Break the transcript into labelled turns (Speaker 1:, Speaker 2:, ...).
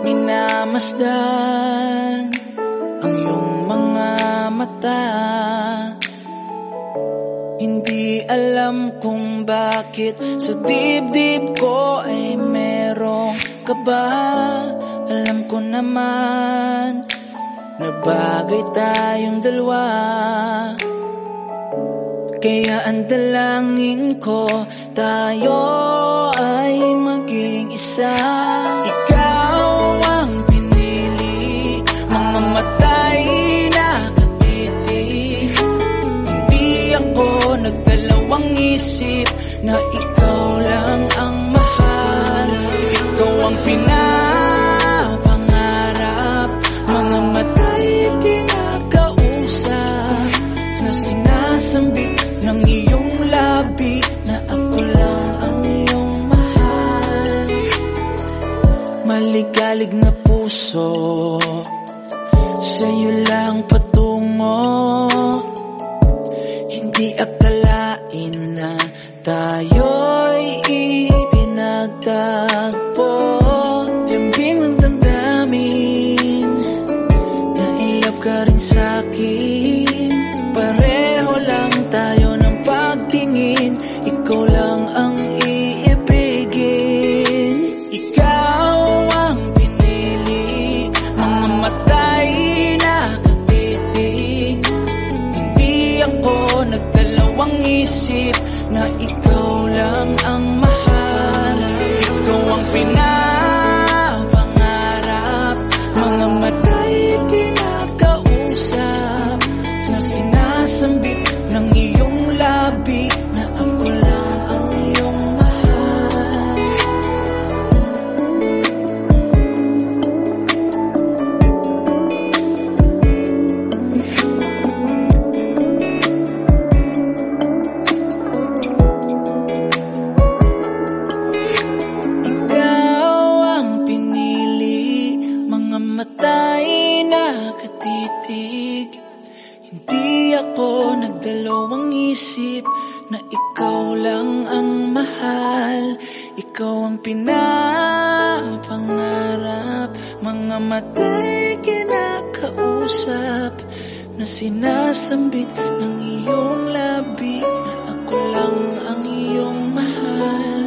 Speaker 1: Minamasdan ang iyong mga mata. Hindi alam kung bakit sa dibdib ko ay merong kaba. Alam ko naman na bagay tayong dalawa, kaya ang dalangin ko tayo ay maging isa. Ikaw ang pinili, mga matay na katitig. Hindi ako nagdalawang isip na ikaw lang ang mahal. Ikaw ang pinapangarap, mga matay kinakausap, na sinasambit ng iyong labi na ako lang ang iyong mahal. Maligalig na puso, sa'yo lang patungo. Hindi akalain na tayo'y ipinagtagpo. Lambing ng damdamin, na in love ka rin sa'kin. Pareho lang tayo ng pagtingin, ikaw lang ang iibigin. Ikaw ang pinili, mga matay na katitig. Hindi ako nagdalawang isip na ikaw lang ang mahal. Ikaw ang pinapangarap, mga matay kinakausap, na sinasambit ng iyong labi na ako lang ang iyong mahal. Ikaw ang pinili, mga matay na katitig. Hindi ako nagdalawang isip na ikaw lang ang mahal. Ikaw ang pinapangarap, mga matay kinakausap, na sinasambit ng iyong labi na ako lang ang iyong mahal.